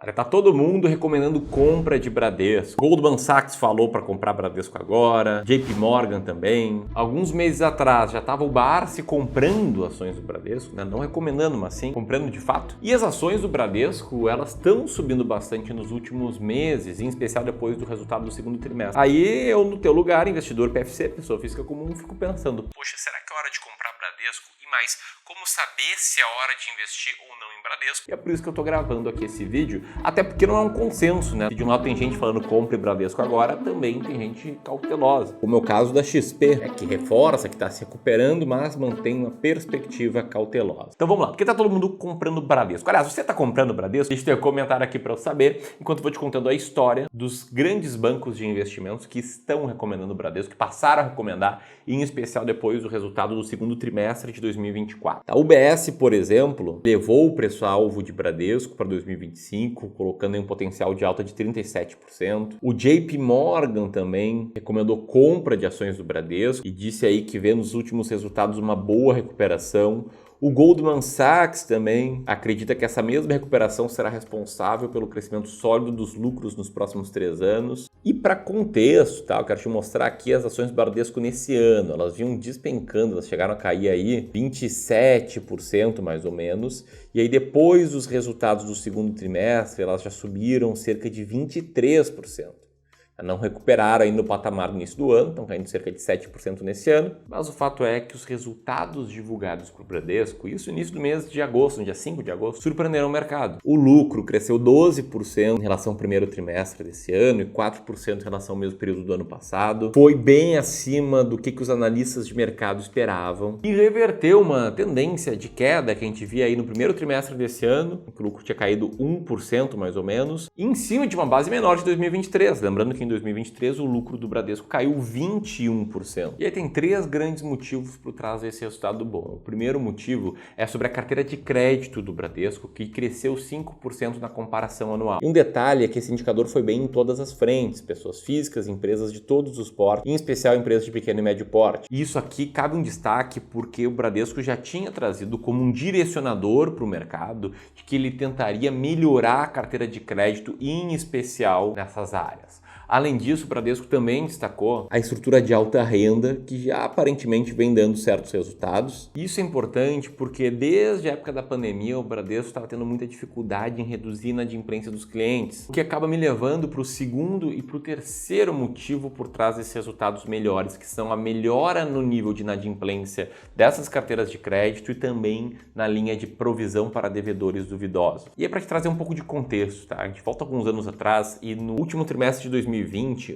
Olha, tá todo mundo recomendando compra de Bradesco. Goldman Sachs falou para comprar Bradesco agora, JP Morgan também. Alguns meses atrás já estava o Barsi comprando ações do Bradesco, né? Não recomendando, mas sim comprando de fato. E as ações do Bradesco, elas estão subindo bastante nos últimos meses, em especial depois do resultado do segundo trimestre. Aí eu, no teu lugar, investidor PFC, pessoa física comum, fico pensando, poxa, será que é hora de comprar Bradesco? E mais, como saber se é hora de investir ou não em Bradesco? E é por isso que eu tô gravando aqui esse vídeo, até porque não é um consenso, né? De um lado tem gente falando compre Bradesco agora, também tem gente cautelosa. Como é o caso da XP, que reforça, que está se recuperando, mas mantém uma perspectiva cautelosa. Então vamos lá, por que tá todo mundo comprando Bradesco? Aliás, você tá comprando Bradesco? Deixa eu ter um comentário aqui para eu saber, enquanto eu vou te contando a história dos grandes bancos de investimentos que estão recomendando o Bradesco, que passaram a recomendar, em especial depois do resultado do segundo trimestre de 2024. A UBS, por exemplo, levou o preço-alvo de Bradesco para 2025, colocando em um potencial de alta de 37%. O JP Morgan também recomendou compra de ações do Bradesco e disse aí que vê nos últimos resultados uma boa recuperação. O Goldman Sachs também acredita que essa mesma recuperação será responsável pelo crescimento sólido dos lucros nos próximos 3 anos. E para contexto, tá? Eu quero te mostrar aqui as ações do Bradesco nesse ano. Elas vinham despencando, elas chegaram a cair aí 27% mais ou menos. E aí depois dos resultados do segundo trimestre, elas já subiram cerca de 23%. Não recuperaram ainda o patamar no início do ano, estão caindo cerca de 7% nesse ano, mas o fato é que os resultados divulgados por Bradesco, isso no início do mês de agosto, no dia 5 de agosto, surpreenderam o mercado. O lucro cresceu 12% em relação ao primeiro trimestre desse ano e 4% em relação ao mesmo período do ano passado. Foi bem acima do que os analistas de mercado esperavam e reverteu uma tendência de queda que a gente via aí no primeiro trimestre desse ano, que o lucro tinha caído 1% mais ou menos, em cima de uma base menor de 2023, lembrando que em 2023 o lucro do Bradesco caiu 21%. E aí tem 3 grandes motivos por trás desse resultado bom. O primeiro motivo é sobre a carteira de crédito do Bradesco, que cresceu 5% na comparação anual. E um detalhe é que esse indicador foi bem em todas as frentes, pessoas físicas, empresas de todos os portes, em especial empresas de pequeno e médio porte. E isso aqui cabe um destaque porque o Bradesco já tinha trazido como um direcionador para o mercado de que ele tentaria melhorar a carteira de crédito, em especial nessas áreas. Além disso, o Bradesco também destacou a estrutura de alta renda, que já aparentemente vem dando certos resultados. Isso é importante porque desde a época da pandemia o Bradesco estava tendo muita dificuldade em reduzir a inadimplência dos clientes, o que acaba me levando para o segundo e para o terceiro motivo por trás desses resultados melhores, que são a melhora no nível de inadimplência dessas carteiras de crédito e também na linha de provisão para devedores duvidosos. E é para te trazer um pouco de contexto, tá? A gente volta alguns anos atrás e no último trimestre de 2020,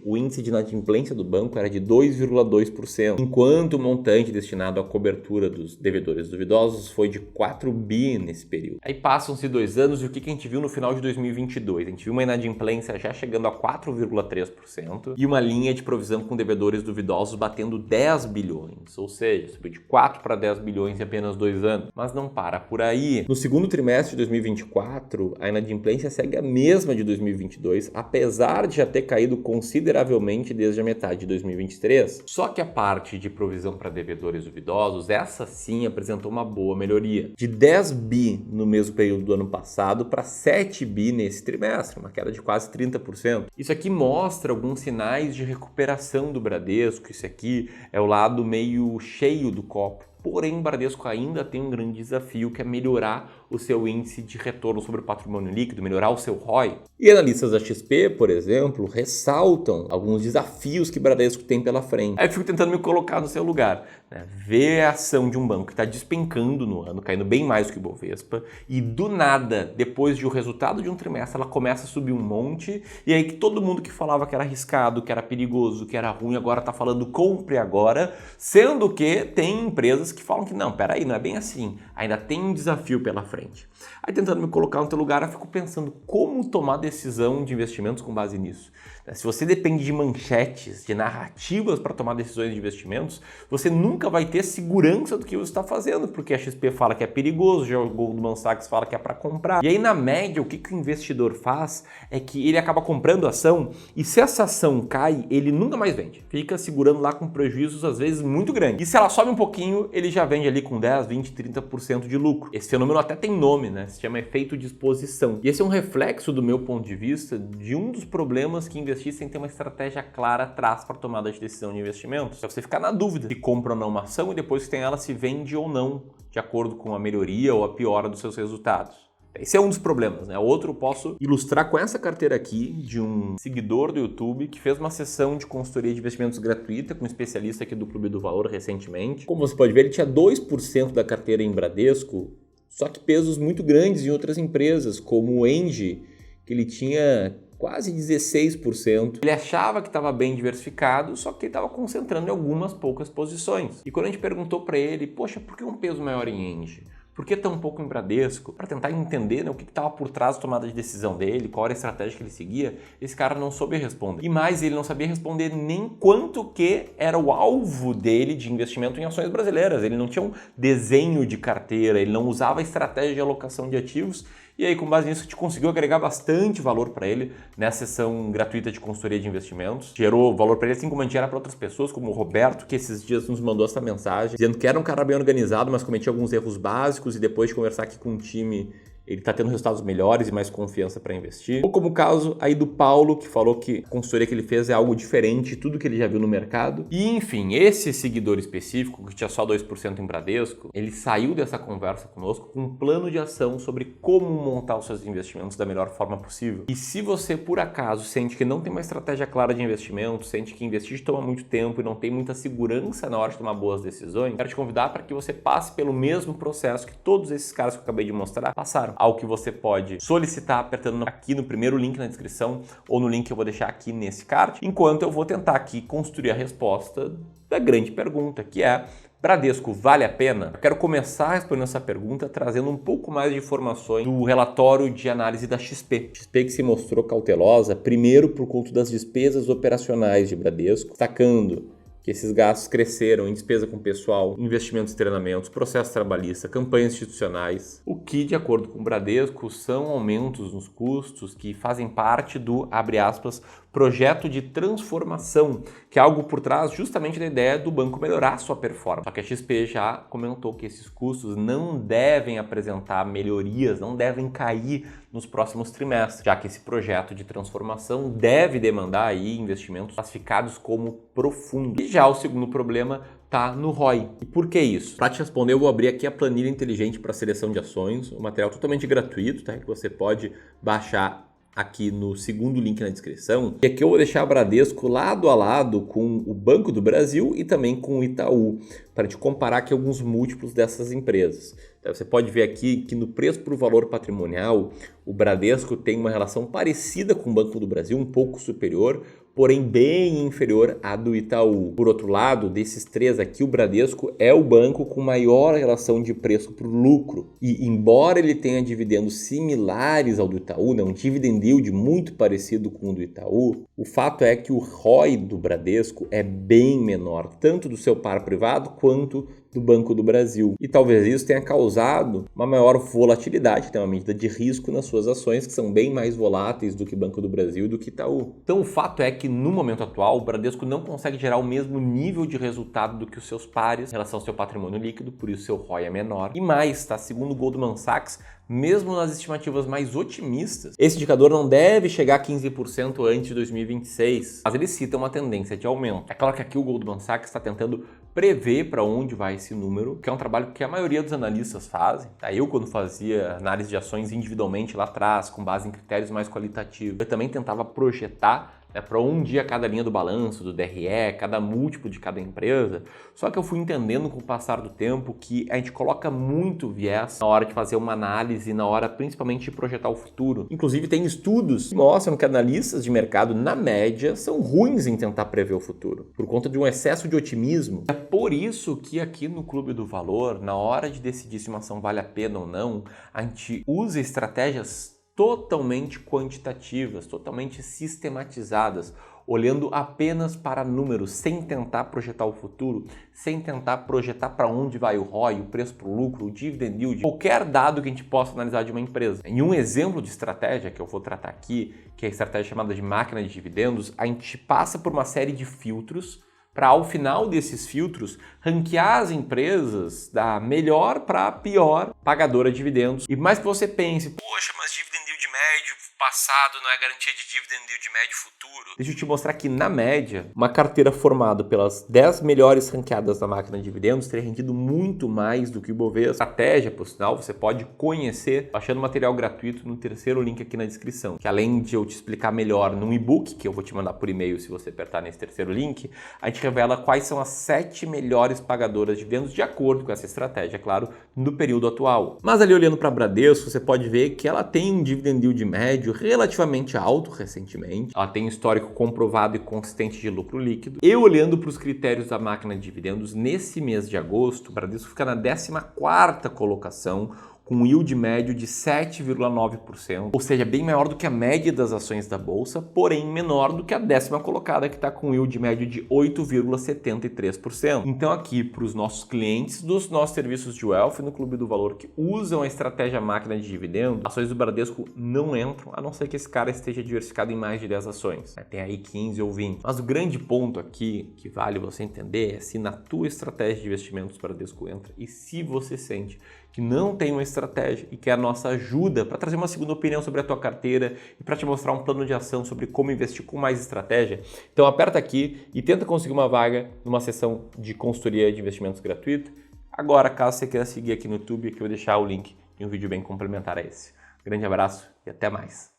o índice de inadimplência do banco era de 2,2%, enquanto o montante destinado à cobertura dos devedores duvidosos foi de 4 bi nesse período. Aí passam-se 2 anos e o que a gente viu no final de 2022? A gente viu uma inadimplência já chegando a 4,3% e uma linha de provisão com devedores duvidosos batendo 10 bilhões, ou seja, subiu de 4 para 10 bilhões em apenas 2 anos. Mas não para por aí. No segundo trimestre de 2024, a inadimplência segue a mesma de 2022, apesar de já ter caído consideravelmente desde a metade de 2023. Só que a parte de provisão para devedores duvidosos, essa sim apresentou uma boa melhoria. De 10 bi no mesmo período do ano passado para 7 bi nesse trimestre, uma queda de quase 30%. Isso aqui mostra alguns sinais de recuperação do Bradesco, isso aqui é o lado meio cheio do copo. Porém, o Bradesco ainda tem um grande desafio, que é melhorar o seu índice de retorno sobre o patrimônio líquido, melhorar o seu ROI. E analistas da XP, por exemplo, ressaltam alguns desafios que o Bradesco tem pela frente. Aí eu fico tentando me colocar no seu lugar, né? Ver a ação de um banco que está despencando no ano, caindo bem mais do que o Bovespa, e do nada, depois de o resultado de um trimestre, ela começa a subir um monte, e aí que todo mundo que falava que era arriscado, que era perigoso, que era ruim, agora está falando compre agora, sendo que tem empresas que falam que não, peraí, não é bem assim, ainda tem um desafio pela frente. Aí tentando me colocar no teu lugar, eu fico pensando como tomar decisão de investimentos com base nisso. Se você depende de manchetes, de narrativas para tomar decisões de investimentos, você nunca vai ter segurança do que você está fazendo, porque a XP fala que é perigoso, já o Goldman Sachs fala que é para comprar. E aí, na média, o que o investidor faz é que ele acaba comprando a ação e se essa ação cai, ele nunca mais vende. Fica segurando lá com prejuízos, às vezes, muito grandes. E se ela sobe um pouquinho, ele já vende ali com 10, 20, 30% de lucro. Esse fenômeno até tem nome, né? Se chama efeito de exposição. E esse é um reflexo reflexo, do meu ponto de vista, de um dos problemas que investir sem ter uma estratégia clara traz para a tomada de decisão de investimentos. É você ficar na dúvida se compra ou não uma ação e depois que tem ela se vende ou não, de acordo com a melhoria ou a piora dos seus resultados. Esse é um dos problemas, né? Outro eu posso ilustrar com essa carteira aqui de um seguidor do YouTube que fez uma sessão de consultoria de investimentos gratuita com um especialista aqui do Clube do Valor recentemente. Como você pode ver, ele tinha 2% da carteira em Bradesco, só que pesos muito grandes em outras empresas, como o Engie, que ele tinha quase 16%. Ele achava que estava bem diversificado, só que ele estava concentrando em algumas poucas posições. E quando a gente perguntou para ele, poxa, por que um peso maior em Engie? Por que tão pouco em Bradesco? Para tentar entender, né, o que estava por trás da tomada de decisão dele, qual era a estratégia que ele seguia, esse cara não soube responder. E mais, ele não sabia responder nem quanto que era o alvo dele de investimento em ações brasileiras. Ele não tinha um desenho de carteira, ele não usava a estratégia de alocação de ativos. E aí, com base nisso, a gente conseguiu agregar bastante valor para ele nessa sessão gratuita de consultoria de investimentos. Gerou valor para ele, assim como a gente gera para outras pessoas, como o Roberto, que esses dias nos mandou essa mensagem, dizendo que era um cara bem organizado, mas cometia alguns erros básicos, e depois de conversar aqui com o time, ele está tendo resultados melhores e mais confiança para investir. Ou como o caso aí do Paulo, que falou que a consultoria que ele fez é algo diferente de tudo que ele já viu no mercado. E enfim, esse seguidor específico, que tinha só 2% em Bradesco, ele saiu dessa conversa conosco com um plano de ação sobre como montar os seus investimentos da melhor forma possível. E se você, por acaso, sente que não tem uma estratégia clara de investimento, sente que investir toma muito tempo e não tem muita segurança na hora de tomar boas decisões, quero te convidar para que você passe pelo mesmo processo que todos esses caras que eu acabei de mostrar passaram. Algo que você pode solicitar apertando aqui no primeiro link na descrição ou no link que eu vou deixar aqui nesse card, enquanto eu vou tentar aqui construir a resposta da grande pergunta, que é: Bradesco vale a pena? Eu quero começar respondendo essa pergunta trazendo um pouco mais de informações do relatório de análise da XP. XP que se mostrou cautelosa, primeiro por conta das despesas operacionais de Bradesco, destacando que esses gastos cresceram em despesa com pessoal, investimentos e treinamentos, processo trabalhista, campanhas institucionais, o que, de acordo com o Bradesco, são aumentos nos custos que fazem parte do, abre aspas, projeto de transformação, que é algo por trás justamente da ideia do banco melhorar sua performance. Só que a XP já comentou que esses custos não devem apresentar melhorias, não devem cair nos próximos trimestres, já que esse projeto de transformação deve demandar aí investimentos classificados como profundos. E já o segundo problema está no ROI. E por que isso? Para te responder, eu vou abrir aqui a planilha inteligente para seleção de ações, um material totalmente gratuito, tá? Que você pode baixar aqui no segundo link na descrição. E aqui eu vou deixar a Bradesco lado a lado com o Banco do Brasil e também com o Itaú, para te comparar aqui alguns múltiplos dessas empresas. Então, você pode ver aqui que no preço por valor patrimonial, o Bradesco tem uma relação parecida com o Banco do Brasil, um pouco superior, porém bem inferior à do Itaú. Por outro lado, desses três aqui, o Bradesco é o banco com maior relação de preço por lucro. E embora ele tenha dividendos similares ao do Itaú, né, um dividend yield muito parecido com o do Itaú, o fato é que o ROI do Bradesco é bem menor, tanto do seu par privado quanto do Banco do Brasil. E talvez isso tenha causado uma maior volatilidade, uma medida de risco nas suas ações, que são bem mais voláteis do que Banco do Brasil e do que Itaú. Então o fato é que no momento atual, o Bradesco não consegue gerar o mesmo nível de resultado do que os seus pares em relação ao seu patrimônio líquido, por isso seu ROI é menor. E mais, tá? Segundo o Goldman Sachs, mesmo nas estimativas mais otimistas, esse indicador não deve chegar a 15% antes de 2026, mas eles citam uma tendência de aumento. É claro que aqui o Goldman Sachs está tentando prever para onde vai esse número, que é um trabalho que a maioria dos analistas fazem. Eu, quando fazia análise de ações individualmente lá atrás, com base em critérios mais qualitativos, eu também tentava projetar para um dia cada linha do balanço, do DRE, cada múltiplo de cada empresa. Só que eu fui entendendo com o passar do tempo que a gente coloca muito viés na hora de fazer uma análise, na hora principalmente de projetar o futuro. Inclusive tem estudos que mostram que analistas de mercado, na média, são ruins em tentar prever o futuro, por conta de um excesso de otimismo. É por isso que aqui no Clube do Valor, na hora de decidir se uma ação vale a pena ou não, a gente usa estratégias totalmente quantitativas, totalmente sistematizadas, olhando apenas para números, sem tentar projetar o futuro, sem tentar projetar para onde vai o ROI, o preço para o lucro, o dividend yield, qualquer dado que a gente possa analisar de uma empresa. Em um exemplo de estratégia que eu vou tratar aqui, que é a estratégia chamada de máquina de dividendos, a gente passa por uma série de filtros para, ao final desses filtros, ranquear as empresas da melhor para a pior pagadora de dividendos. E mais que você pense, poxa, mas dividend yield médio passado não é garantia de dividend yield médio futuro. Deixa eu te mostrar que, na média, uma carteira formada pelas 10 melhores ranqueadas da máquina de dividendos teria rendido muito mais do que o Ibovespa. Estratégia, por sinal, você pode conhecer baixando material gratuito no terceiro link aqui na descrição, que além de eu te explicar melhor num e-book, que eu vou te mandar por e-mail se você apertar nesse terceiro link, a gente revela quais são as 7 melhores pagadoras de dividendos de acordo com essa estratégia, claro, no período atual. Mas ali olhando para a Bradesco, você pode ver que ela tem um dividend yield médio relativamente alto recentemente, ela tem um histórico comprovado e consistente de lucro líquido. E olhando para os critérios da máquina de dividendos, nesse mês de agosto, o Bradesco fica na 14ª colocação, com um yield médio de 7,9%, ou seja, bem maior do que a média das ações da Bolsa, porém menor do que a 10ª colocada, que está com um yield médio de 8,73%. Então aqui, para os nossos clientes dos nossos serviços de Wealth no Clube do Valor que usam a estratégia máquina de dividendo, ações do Bradesco não entram, a não ser que esse cara esteja diversificado em mais de 10 ações. Tem aí 15 ou 20. Mas o grande ponto aqui, que vale você entender, é se na tua estratégia de investimentos o Bradesco entra e se você sente que não tem uma estratégia e quer a nossa ajuda para trazer uma segunda opinião sobre a tua carteira e para te mostrar um plano de ação sobre como investir com mais estratégia, então aperta aqui e tenta conseguir uma vaga numa sessão de consultoria de investimentos gratuita. Agora, caso você queira seguir aqui no YouTube, aqui eu vou deixar o link de um vídeo bem complementar a esse. Grande abraço e até mais!